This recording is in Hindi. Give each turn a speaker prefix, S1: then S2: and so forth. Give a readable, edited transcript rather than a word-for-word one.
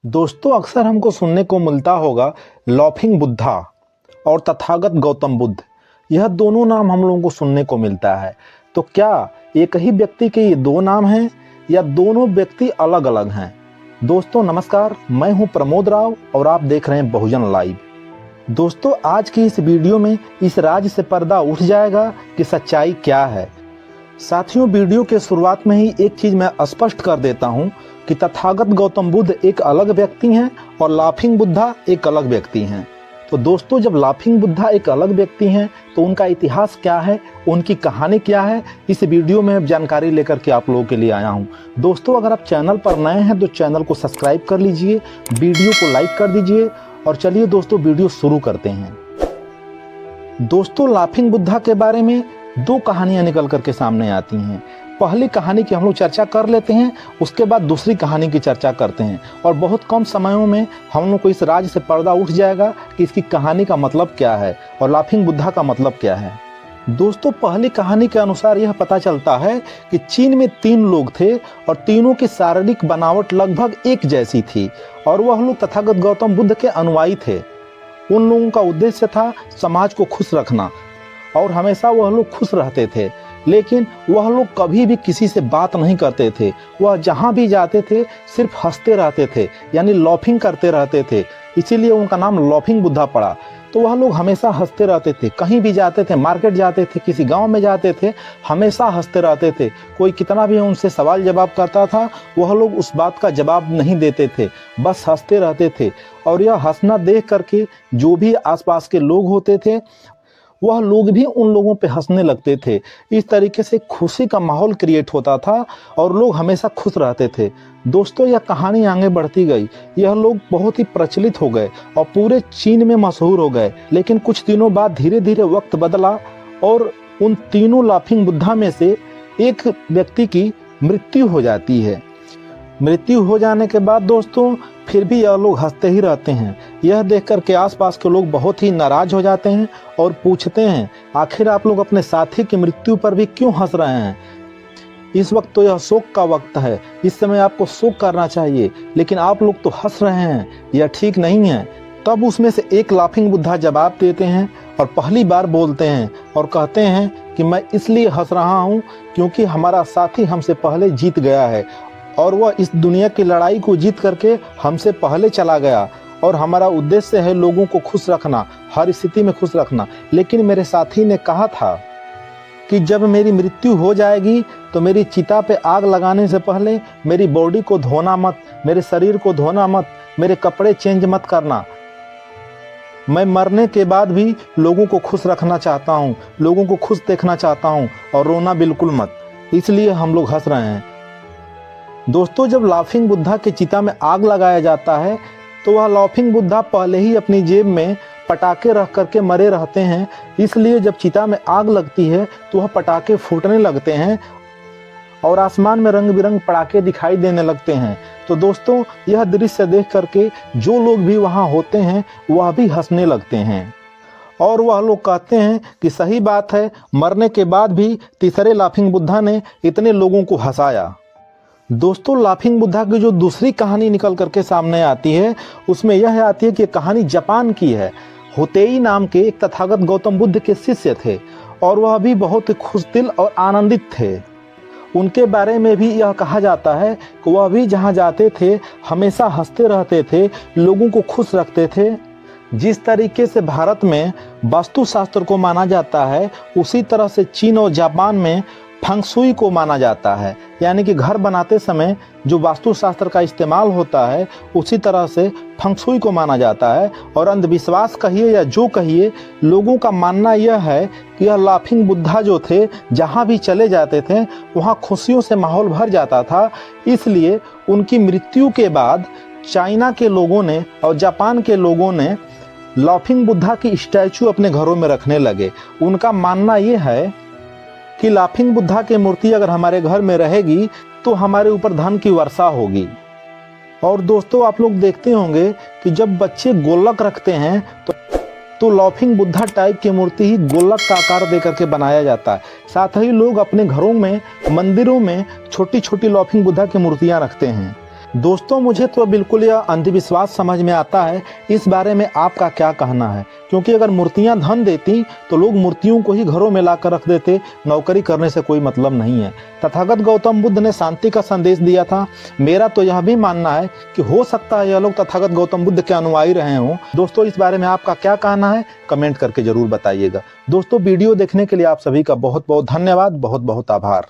S1: दोस्तों, अक्सर हमको सुनने को मिलता होगा लॉफिंग बुद्धा और तथागत गौतम बुद्ध। यह दोनों नाम हम लोगों को सुनने को मिलता है। तो क्या एक ही व्यक्ति के ये दो नाम हैं या दोनों व्यक्ति अलग अलग हैं? दोस्तों नमस्कार, मैं हूं प्रमोद राव और आप देख रहे हैं बहुजन लाइव। दोस्तों, आज की इस वीडियो में इस राज से पर्दा उठ जाएगा कि सच्चाई क्या है। साथियों, वीडियो के शुरुआत में ही एक चीज मैं स्पष्ट कर देता हूं कि तथागत गौतम बुद्ध एक अलग व्यक्ति हैं और लाफिंग बुद्धा एक अलग व्यक्ति हैं। तो दोस्तों, जब लाफिंग बुद्धा एक अलग व्यक्ति हैं तो उनका इतिहास क्या है, उनकी कहानी क्या है, इस वीडियो में जानकारी लेकर के आप लोगों के लिए आया हूं। दोस्तों, अगर आप चैनल पर नए हैं तो चैनल को सब्सक्राइब कर लीजिए, वीडियो को लाइक कर दीजिए और चलिए दोस्तों वीडियो शुरू करते हैं। दोस्तों, लाफिंग बुद्धा के बारे में दो कहानियां निकल करके सामने आती हैं। पहली कहानी की हम लोग चर्चा कर लेते हैं, उसके बाद दूसरी कहानी की चर्चा करते हैं और बहुत कम समयों में हम लोग को इस राज से पर्दा उठ जाएगा कि इसकी कहानी का मतलब क्या है और लाफिंग बुद्धा का मतलब क्या है। दोस्तों, पहली कहानी के अनुसार यह पता चलता है कि चीन में 3 लोग थे और तीनों की शारीरिक बनावट लगभग एक जैसी थी और वह लोग तथागत गौतम बुद्ध के अनुयायी थे। उन लोगों का उद्देश्य था समाज को खुश रखना और हमेशा वह लोग खुश रहते थे, लेकिन वह लोग कभी भी किसी से बात नहीं करते थे। वह जहाँ भी जाते थे सिर्फ हंसते रहते थे, यानी लॉफिंग करते रहते थे, इसीलिए उनका नाम लॉफिंग बुद्धा पड़ा। तो वह लोग हमेशा हंसते रहते थे, कहीं भी जाते थे, मार्केट जाते थे, किसी गांव में जाते थे, हमेशा हंसते रहते थे। कोई कितना भी उनसे सवाल जवाब करता था वह लोग उस बात का जवाब नहीं देते थे, बस हंसते रहते थे। और यह हंसना देख करके जो भी आसपास के लोग होते थे वह लोग भी उन लोगों पे हंसने लगते थे। इस तरीके से खुशी का माहौल क्रिएट होता था और लोग हमेशा खुश रहते थे। दोस्तों, यह कहानी आगे बढ़ती गई, यह लोग बहुत ही प्रचलित हो गए और पूरे चीन में मशहूर हो गए। लेकिन कुछ दिनों बाद धीरे धीरे वक्त बदला और उन तीनों लाफिंग बुद्धा में से एक व्यक्ति की मृत्यु हो जाती है। मृत्यु हो जाने के बाद दोस्तों फिर भी यह लोग हंसते ही रहते हैं। यह देखकर के आसपास के लोग बहुत ही नाराज हो जाते हैं और पूछते हैं, आखिर आप लोग अपने साथी की मृत्यु पर भी क्यों हंस रहे हैं? इस वक्त तो यह शोक का वक्त है, इस समय आपको शोक करना चाहिए, लेकिन आप लोग तो हंस रहे हैं, यह ठीक नहीं है। तब उसमें से एक लाफिंग बुद्धा जवाब देते हैं और पहली बार बोलते हैं और कहते हैं कि मैं इसलिए हंस रहा हूँ क्योंकि हमारा साथी हमसे पहले जीत गया है और वह इस दुनिया की लड़ाई को जीत करके हमसे पहले चला गया और हमारा उद्देश्य है लोगों को खुश रखना, हर स्थिति में खुश रखना। लेकिन मेरे साथी ने कहा था कि जब मेरी मृत्यु हो जाएगी तो मेरी चिता पे आग लगाने से पहले मेरी बॉडी को धोना मत, मेरे शरीर को धोना मत, मेरे कपड़े चेंज मत करना। मैं मरने के बाद भी लोगों को खुश रखना चाहता हूँ, लोगों को खुश देखना चाहता हूँ और रोना बिल्कुल मत, इसलिए हम लोग हंस रहे हैं। दोस्तों, जब लाफिंग बुद्धा के चिता में आग लगाया जाता है तो वह लाफिंग बुद्धा पहले ही अपनी जेब में पटाखे रख करके मरे रहते हैं, इसलिए जब चिता में आग लगती है तो वह पटाखे फूटने लगते हैं और आसमान में रंग बिरंग पटाखे दिखाई देने लगते हैं। तो दोस्तों, यह दृश्य देख करके जो लोग भी वहाँ होते हैं वह भी हंसने लगते हैं और वह लोग कहते हैं कि सही बात है, मरने के बाद भी तीसरे लाफिंग बुद्धा ने इतने लोगों को हंसाया। दोस्तों, लाफिंग बुद्धा की जो दूसरी कहानी निकल करके सामने आती है उसमें यह आती है कि कहानी जापान की है। हुतेई नाम के एक तथागत गौतम बुद्ध के शिष्य थे और वह भी बहुत खुशदिल और आनंदित थे। उनके बारे में भी यह कहा जाता है कि वह भी जहाँ जाते थे हमेशा हंसते रहते थे, लोगों को खुश रखते थे। जिस तरीके से भारत में वास्तुशास्त्र को माना जाता है उसी तरह से चीन और जापान में फेंगशुई को माना जाता है, यानी कि घर बनाते समय जो वास्तुशास्त्र का इस्तेमाल होता है उसी तरह से फेंगशुई को माना जाता है। और अंधविश्वास कहिए या जो कहिए, लोगों का मानना यह है कि यह लाफिंग बुद्धा जो थे जहाँ भी चले जाते थे वहाँ खुशियों से माहौल भर जाता था, इसलिए उनकी मृत्यु के बाद चाइना के लोगों ने और जापान के लोगों ने लाफिंग बुद्धा की स्टैचू अपने घरों में रखने लगे। उनका मानना यह है कि लाफिंग बुद्धा की मूर्ति अगर हमारे घर में रहेगी तो हमारे ऊपर धन की वर्षा होगी। और दोस्तों, आप लोग देखते होंगे कि जब बच्चे गोलक रखते हैं तो लाफिंग बुद्धा टाइप की मूर्ति ही गोलक का आकार देकर के बनाया जाता है। साथ ही लोग अपने घरों में, मंदिरों में छोटी छोटी लाफिंग बुद्धा की मूर्तियां रखते हैं। दोस्तों मुझे तो बिल्कुल यह अंधविश्वास समझ में आता है। इस बारे में आपका क्या कहना है? क्योंकि अगर मूर्तियां धन देती तो लोग मूर्तियों को ही घरों में लाकर रख देते। नौकरी करने से कोई मतलब नहीं है। तथागत गौतम बुद्ध ने शांति का संदेश दिया था। मेरा तो यह भी मानना है कि हो सकता है यह लोग तथागत गौतम बुद्ध के अनुयायी रहे हों। दोस्तों इस बारे में आपका क्या कहना है? कमेंट करके जरूर बताइएगा। दोस्तों वीडियो देखने के लिए आप सभी का बहुत बहुत धन्यवाद, बहुत बहुत आभार।